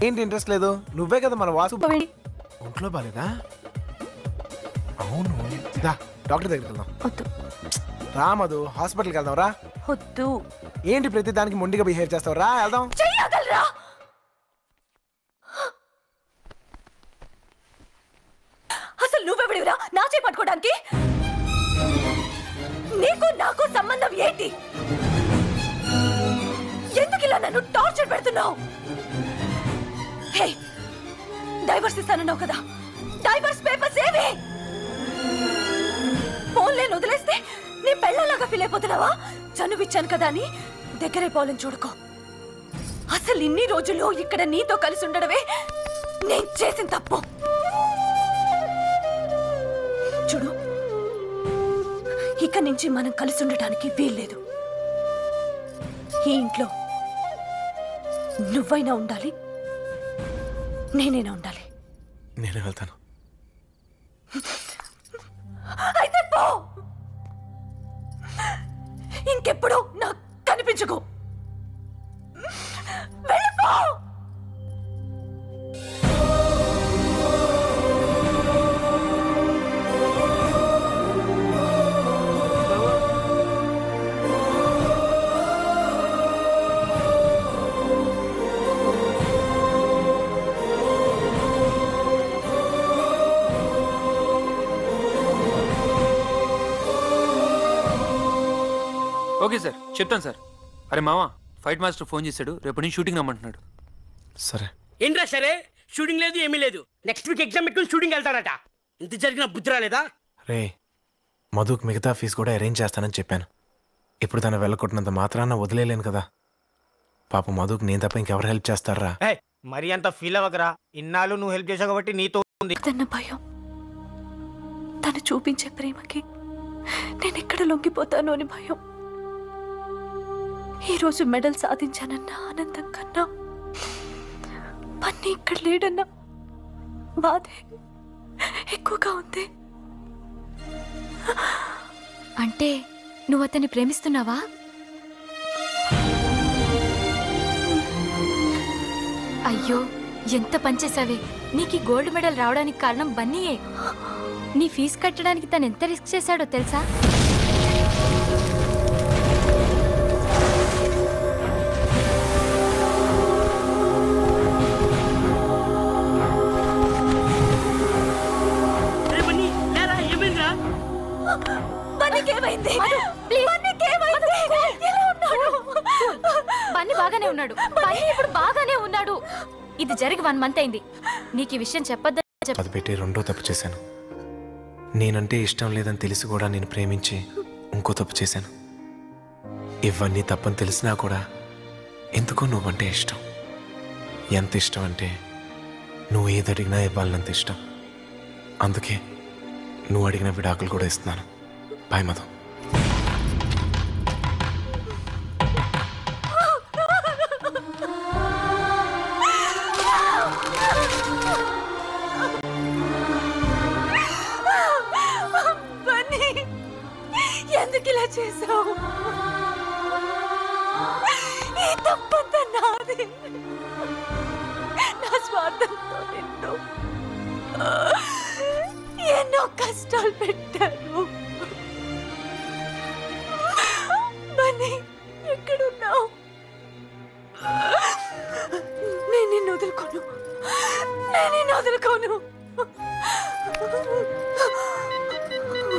ఏంటి ఇంట్రెస్ట్ లేదు? నువ్వే కదా మన వాసు. ఒంట్లో బాలేదా? అవును, డాక్టర్ దగ్గరికి వెళ్దాం. రా మధు, హాస్పిటల్కి వెళ్దాం రా. వద్దు. ఏంటి ప్రతి దానికి మొండిగా బిహేవ్ చేస్తావు? రా వెళ్దాం. అసలు నువ్వెవడివిరా నా చేయి పట్టుకోవడానికి? నీకు నాకు సంబంధం ఏంటి? ఎందుకు ఇలా నన్ను టార్చర్ పెడుతున్నావు? హే, డైవర్స్ ఇస్తానన్నావు కదా, డైవర్స్ పేపర్స్ ఏవి? ఫోన్లే వదిలేస్తే నీ పెళ్ళలాగా ఫీల్ అయిపోతున్నావా? చనువిచ్చాను కదా అని దగ్గరైపోవాలని చూడుకో. అసలు ఇన్ని రోజులు ఇక్కడ నీతో కలిసి ఉండడమే నేను చేసిన తప్పు. చూడు, ఇక నుంచి మనం కలిసి ఉండటానికి వీల్లేదు. ఈ ఇంట్లో నువ్వైనా ఉండాలి, నేనైనా ఉండాలి. నేనే వెళ్తాను. అయితే పో, ఇంకెప్పుడు నాకు కనిపించుకో. వెళ్ళిపో. ఓకే సార్, చెప్తాను సార్. అరే మామా, ఫైట్ మాస్టర్ ఫోన్ చేశాడు, రేపు నుంచి షూటింగ్ రమ్మంటున్నాడు. సరే. ఏంట్రా సరే? షూటింగ్ లేదు, ఏమీ లేదు. నెక్స్ట్ వీక్ ఎగ్జామ్ పెట్టుకుని షూటింగ్ వెళ్తాడట. ఇంత జరిగిన బుద్ధి రాలేదా? రే, మధుకు మిగతా ఫీజు కూడా అరేంజ్ చేస్తానని చెప్పాను. ఇప్పుడు తను వెళ్ళకొట్టినంత మాత్రాన వదిలేలేను కదా. పాప మధుకు నేను తప్ప ఇంకెవరు హెల్ప్ చేస్తారా? మరి అంత ఫీల్ అవ్వకరా. ఇన్నాళ్ళు నువ్వు హెల్ప్ చేసావు కాబట్టి నీతో ఉంది. తన భయం, తను చూపించే ప్రేమకి నేను ఎక్కడ లొంగిపోతాను అని భయం. ఈరోజు మెడల్ సాధించానన్న ఆనందం కన్నా పన్ని ఇక్కడ లేడన్న బాధే ఎక్కువగా ఉంది. అంటే నువ్వు అతన్ని ప్రేమిస్తున్నావా? అయ్యో, ఎంత పనిచేసావే. నీకు ఈ గోల్డ్ మెడల్ రావడానికి కారణం బన్నీయే. నీ ఫీజు కట్టడానికి తను ఎంత రిస్క్ చేశాడో తెలుసా? బన్నీ బాగానే ఉన్నాడు. బన్నీ ఇప్పుడు బాగానే ఉన్నాడు. ఇది జరిగి 1 month అయింది. నీకు ఈ విషయం చెప్పొద్దని అది పెట్టి రెండో తప్పు చేశాను. నేనంటే ఇష్టం లేదని తెలిసి కూడా నేను ప్రేమించి ఇంకో తప్పు చేశాను. ఇవన్నీ తప్పని తెలిసినా కూడా ఎందుకో నువ్వంటే ఇష్టం. ఎంత ఇష్టం అంటే నువ్వు ఏది అడిగినా ఇవ్వాలన్నంత ఇష్టం. అందుకే నువ్వు అడిగిన విడాకులు కూడా ఇస్తున్నాను. బాయ్ మధు. ఎందుకు ఇలా చేసావు? ఈ తప్పంతా నాది. నా స్వార్థంతో నిన్ను ఎన్నో కష్టాలు పెట్టాను. బన్నీ, ఎక్కడున్నావు? నేను నిన్ను వదులుకోను.